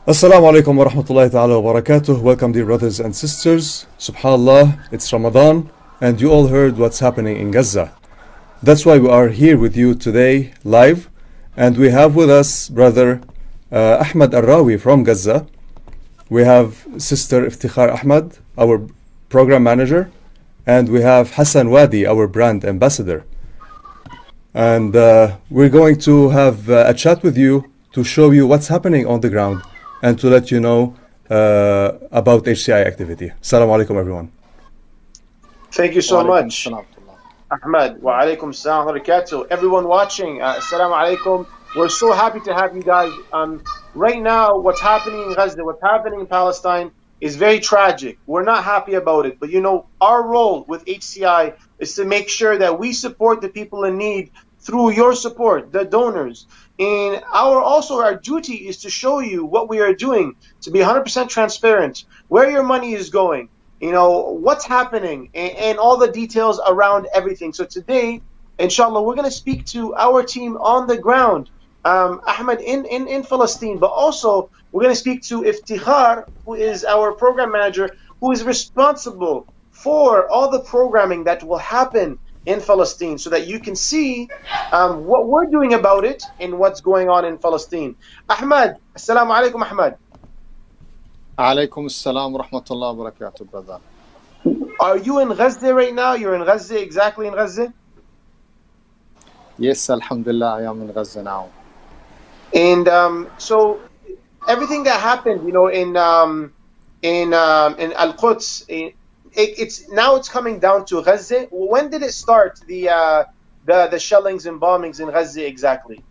Assalamu alaikum wa rahmatullahi ta'ala wa barakatuh. Welcome, dear brothers and sisters. SubhanAllah, it's Ramadan, and you all heard what's happening in Gaza. That's why we are here with you today, live, and we have with us brother Ahmad Al-Rawi from Gaza. We have sister Iftikhar Ahmad, our program manager, and we have Hassan Wadi, our brand ambassador. And we're going to have a chat with you to show you what's happening on the ground and to let you know about HCI activity. Assalamu alaikum, everyone. Thank you so much, Ahmad. Wa alaikum assalam wa barakatuh. Everyone watching, assalamu alaikum. We're so happy to have you guys. Right now, what's happening in Gaza, what's happening in Palestine is very tragic. We're not happy about it. But you know, our role with HCI is to make sure that we support the people in need through your support, the donors. And our duty is to show you what we are doing, to be 100% transparent, where your money is going, you know, what's happening, and all the details around everything. So today, inshallah, we're going to speak to our team on the ground, Ahmed, in Palestine, but also we're going to speak to Iftikhar, who is our program manager, who is responsible for all the programming that will happen in Palestine, so that you can see what we're doing about it and what's going on in Palestine. Ahmad, assalamu alaikum, Ahmad. Alaikum assalam wa rahmatullahi wa barakatuh, brother. Are you in Gaza right now? You're in Gaza, exactly in Gaza? Yes, alhamdulillah, I am in Gaza now. And so everything that happened, you know, in Al-Quds, it's coming down to Gaza. When did it start, the shellings and bombings in Gaza exactly?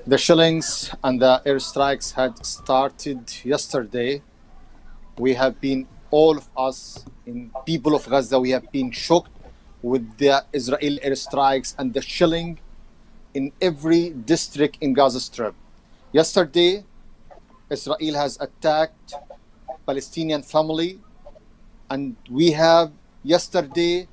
The shellings and the airstrikes had started yesterday. We have been, all of us, in people of Gaza, we have been shocked with the Israeli airstrikes and the shelling in every district in Gaza Strip. Yesterday, Israel has attacked Palestinian family, and we have yesterday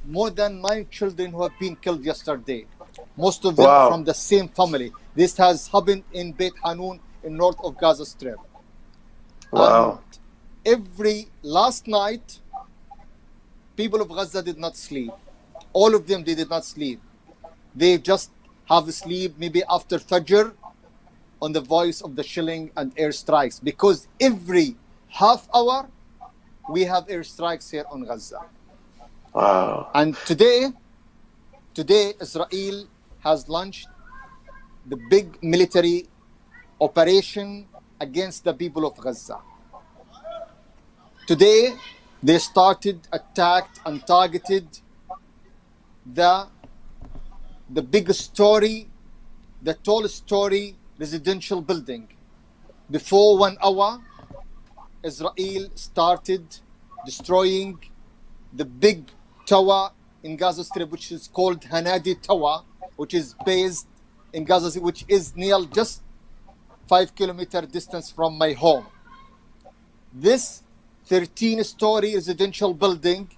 more than 9 children who have been killed yesterday. Most of them from the same family. This has happened in Beit Hanun in north of Gaza Strip. Wow. Last night, people of Gaza did not sleep. All of them, they did not sleep. They just have sleep maybe after Fajr on the voice of the shelling and airstrikes, because every half hour we have airstrikes here on Gaza. Wow. And today Israel has launched the big military operation against the people of Gaza. Today they attacked and targeted the big story, the tall story residential building. Before 1 hour, Israel started destroying the big tower in Gaza Strip, which is called Hanadi Tower, which is based in Gaza, which is near just 5-kilometer distance from my home. This 13-story residential building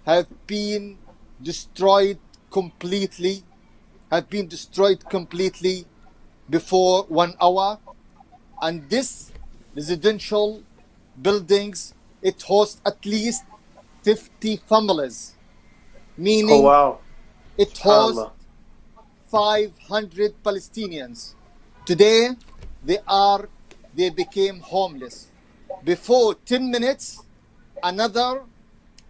have been destroyed completely, before 1 hour. And this residential buildings, it hosts at least 50 families, meaning it hosts 500 Palestinians. Today they became homeless. Before 10 minutes, another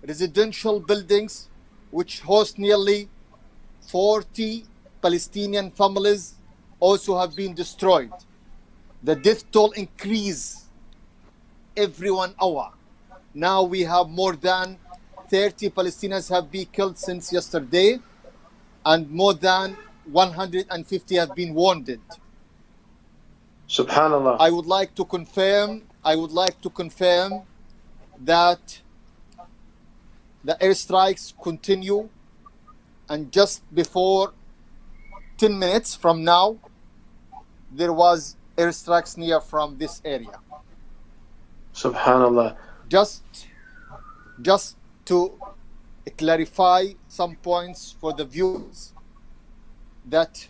residential buildings which host nearly 40 Palestinian families also have been destroyed. The death toll increase every 1 hour. Now we have more than 30 Palestinians have been killed since yesterday, and more than 150 have been wounded. Subhanallah. I would like to confirm that the airstrikes continue, and just before 10 minutes from now, there was airstrikes near from this area. Subhanallah. Just to clarify some points for the viewers, that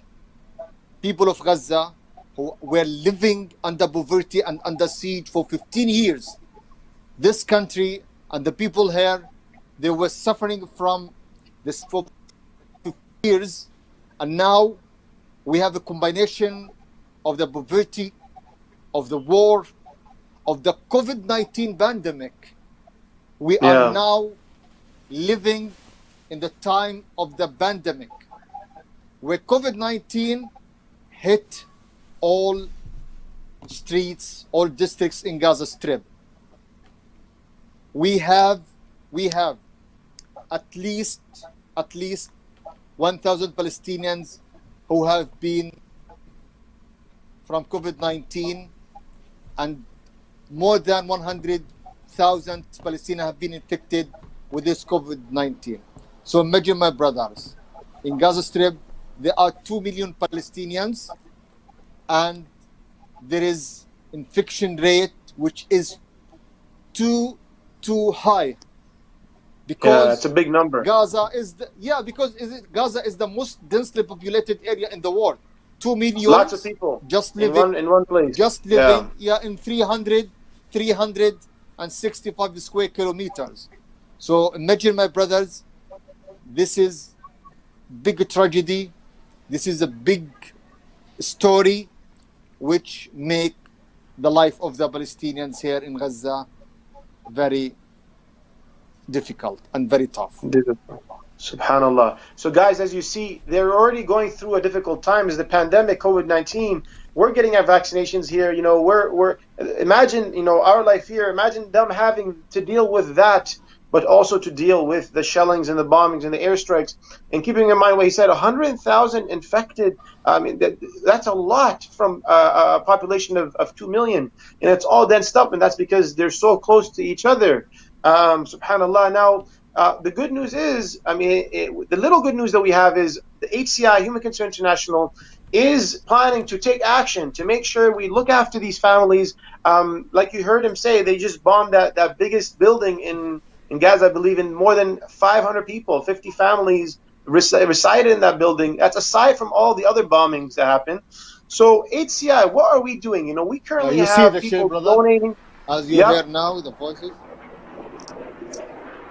people of Gaza who were living under poverty and under siege for 15 years. This country and the people here, they were suffering from this for 15 years, and now we have a combination of the poverty, of the war, of the COVID-19 pandemic. We are now living in the time of the pandemic, where COVID-19 hit all streets, all districts in Gaza Strip. We have at least 1,000 Palestinians who have been from COVID-19, and more than 100,000 Palestinians have been infected with this COVID-19. So imagine, my brothers, in Gaza Strip, there are 2 million Palestinians, and there is infection rate which is too high, because it's a big number. Gaza is Gaza is the most densely populated area in the world. 2 million, lots of people just living in one place, just living in 365 square kilometers. So imagine, my brothers, this is big tragedy. This is a big story which make the life of the Palestinians here in Gaza very difficult and very tough. Subhanallah. So guys, as you see, they're already going through a difficult time as the pandemic, COVID-19. We're getting our vaccinations here. You know, we're imagine, you know, our life here. Imagine them having to deal with that, but also to deal with the shellings and the bombings and the airstrikes. And keeping in mind what he said, 100,000 infected. I mean, that's a lot from a population of 2 million. And it's all densed up, and that's because they're so close to each other. Subhanallah. Now, the good news is, I mean, the little good news that we have is the HCI, Human Concern International, is planning to take action to make sure we look after these families. Like you heard him say, they just bombed that biggest building in Gaza, I believe, in more than 500 people, 50 families resided in that building. That's aside from all the other bombings that happened. So HCI, what are we doing? You know, we currently have people donating. As you hear now, the voices.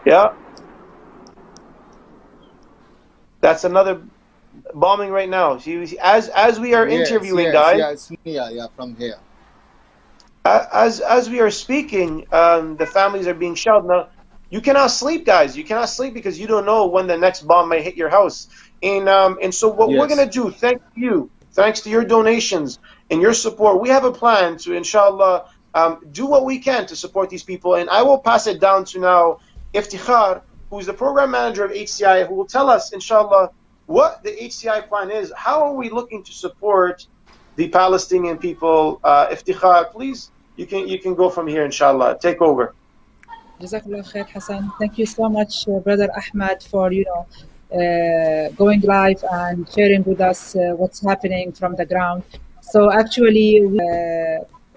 Yeah. That's another bombing right now. See, as we are interviewing, guys. Yeah, it's me. From here. As we are speaking, the families are being shelled. Now, you cannot sleep, guys. You cannot sleep because you don't know when the next bomb might hit your house. And so what we're gonna do, thanks to your donations and your support, we have a plan to, inshallah, do what we can to support these people. And I will pass it down to now Iftikhar, who's the program manager of HCI, who will tell us, inshallah, what the HCI plan is. How are we looking to support the Palestinian people? Iftikhar, please, you can go from here, inshallah. Take over. Jazakallah khair, Hassan. Thank you so much, Brother Ahmad, for going live and sharing with us what's happening from the ground. So actually,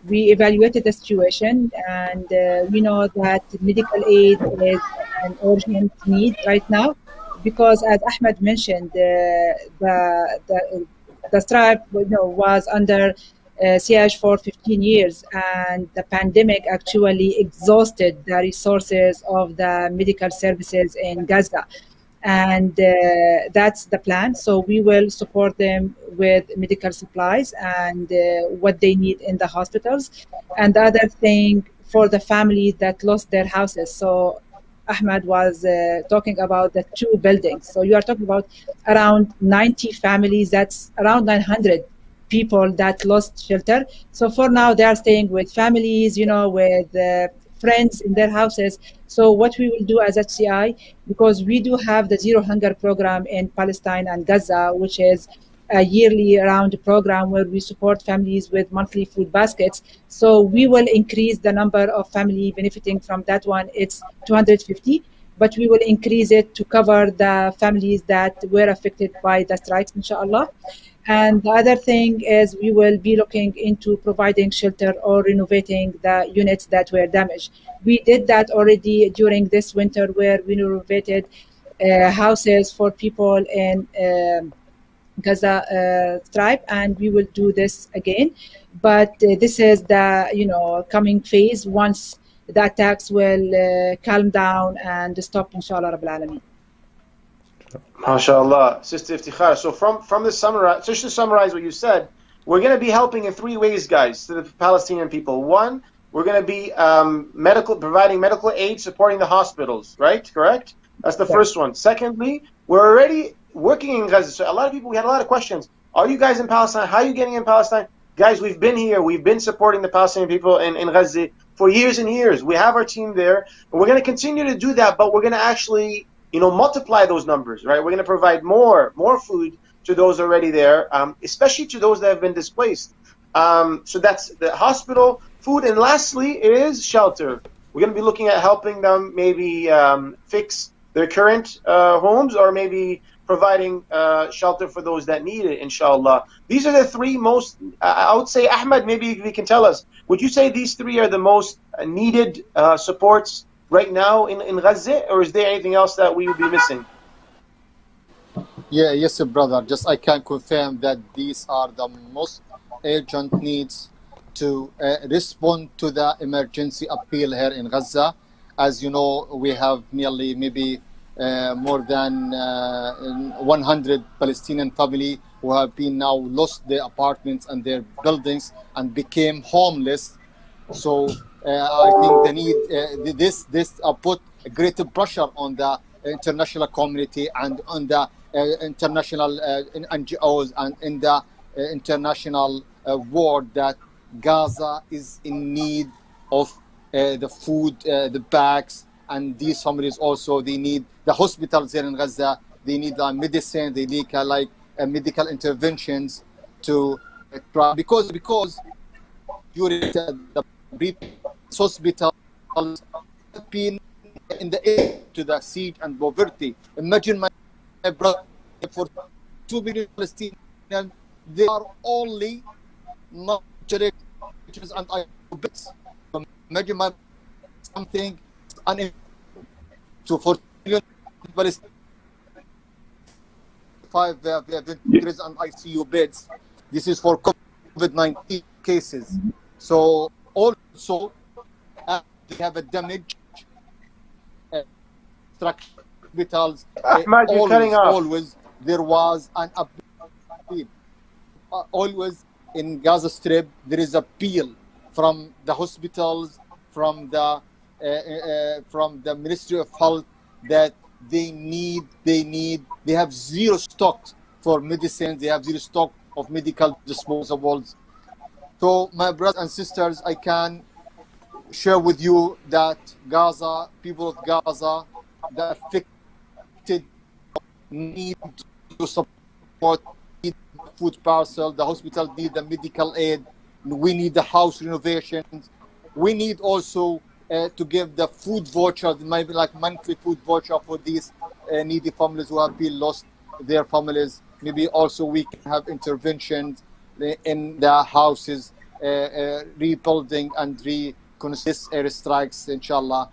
we evaluated the situation, and we know that medical aid is an urgent need right now, because as Ahmed mentioned, the stripe was under siege for 15 years, and the pandemic actually exhausted the resources of the medical services in Gaza. And that's the plan. So we will support them with medical supplies and what they need in the hospitals. And the other thing, for the families that lost their houses. So Ahmed was talking about the 2 buildings. So you are talking about around 90 families. That's around 900 people that lost shelter. So for now, they are staying with families, with friends in their houses. So what we will do as HCI, because we do have the Zero Hunger program in Palestine and Gaza, which is a yearly round program where we support families with monthly food baskets. So we will increase the number of families benefiting from that one. It's 250, but we will increase it to cover the families that were affected by the strikes, inshallah. And the other thing is we will be looking into providing shelter or renovating the units that were damaged. We did that already during this winter, where we renovated houses for people in Gaza Strip, and we will do this again. But this is the coming phase once the attacks will calm down and stop, inshallah Rabbil Alameen. MashaAllah, Sister Iftikhar. So from the summarize, just to summarize what you said, we're going to be helping in three ways, guys, to the Palestinian people. One, we're going to be providing medical aid, supporting the hospitals, right? Correct? That's the first one. Secondly, we're already working in Gaza. So a lot of people, we had a lot of questions. Are you guys in Palestine? How are you getting in Palestine? Guys, we've been here. We've been supporting the Palestinian people in Gaza for years and years. We have our team there, and we're going to continue to do that, but we're going to actually multiply those numbers, right? We're going to provide more food to those already there, especially to those that have been displaced. So that's the hospital, food, and lastly is shelter. We're going to be looking at helping them maybe fix their current homes, or maybe providing shelter for those that need it, inshallah. These are the three most, I would say, Ahmed, maybe you can tell us, would you say these three are the most needed supports right now in Gaza, or is there anything else that we would be missing? Yeah, yes, brother. Just I can confirm that these are the most urgent needs to respond to the emergency appeal here in Gaza. As you know, we have nearly maybe more than 100 Palestinian family who have been now lost their apartments and their buildings and became homeless. So I think the need this put greater pressure on the international community and on the international NGOs and in the international world that Gaza is in need of the food, the bags, and these families also, they need the hospitals here in Gaza, they need medicine, they need medical interventions to try, because during the hospitals have been in the aid to the siege and poverty. Imagine my brother, for 2 million Palestinians, they are only not and bits. Imagine my something to 4 million Palestinians, 5 ventilators and ICU beds. This is for COVID-19 cases. So also they have a damage structure hospitals. Ahmad, you're cutting off. Always there was an appeal. Always in Gaza Strip there is appeal from the hospitals, from the Ministry of Health, that they have zero stock for medicines, they have zero stock of medical disposables. So my brothers and sisters, I can share with you that Gaza, people of Gaza, the affected need to support, need food parcel, the hospital need the medical aid, we need the house renovations, we need also to give the food voucher, maybe like monthly food voucher for these needy families who have been lost their families. Maybe also we can have interventions in the houses, rebuilding and reconstruct airstrikes, inshallah,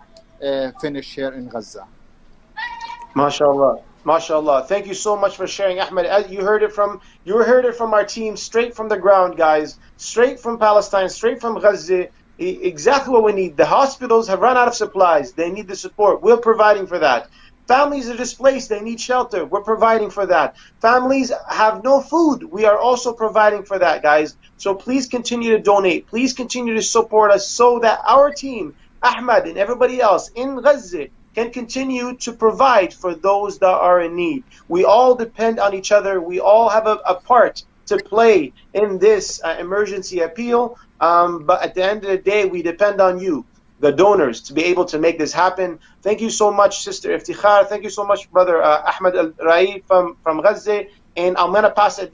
finish here in Gaza. MashaAllah. MashaAllah. Thank you so much for sharing, Ahmed. As you heard it from our team, straight from the ground, guys, straight from Palestine, straight from Gaza. Exactly what we need. The hospitals have run out of supplies. They need the support. We're providing for that. Families are displaced. They need shelter. We're providing for that. Families have no food. We are also providing for that, guys. So please continue to donate. Please continue to support us so that our team, Ahmed and everybody else in Gaza, can continue to provide for those that are in need. We all depend on each other. We all have a part to play in this emergency appeal. But at the end of the day, we depend on you, the donors, to be able to make this happen. Thank you so much, Sister Iftikhar. Thank you so much, Brother Ahmed Al-Ra'i from Gaza. And I'm going to pass it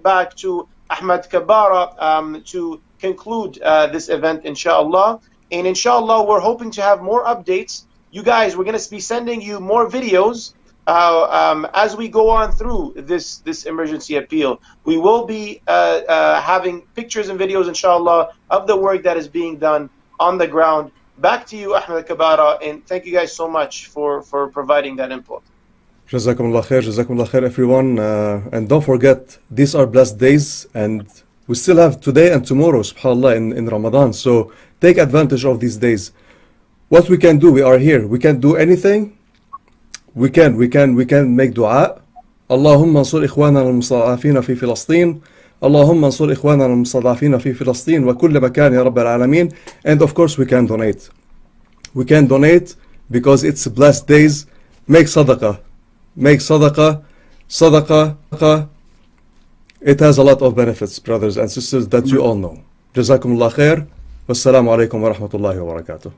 back to Ahmed Kabara to conclude this event, inshallah. And inshallah, we're hoping to have more updates. You guys, we're going to be sending you more videos as we go on through this emergency appeal. We will be having pictures and videos, inshallah, of the work that is being done on the ground. Back to you, Ahmed Kabara, and thank you guys so much for providing that input. Jazakumullah khair everyone. And don't forget, these are blessed days, and we still have today and tomorrow, subhanAllah, in Ramadan. So take advantage of these days. What we can do, we are here. We can't do anything. We can make dua. اللهم انصر إخواننا المستضعفين في فلسطين اللهم انصر إخواننا المستضعفين في فلسطين وكل مكان يا رب العالمين. And of course we can donate. We can donate because it's blessed days. Make sadaqah. Make sadaqah. Sadaqah. It has a lot of benefits, brothers and sisters, that you all know. Jazakumullah khair. Wassalamu alaikum wa rahmatullahi wa barakatuh.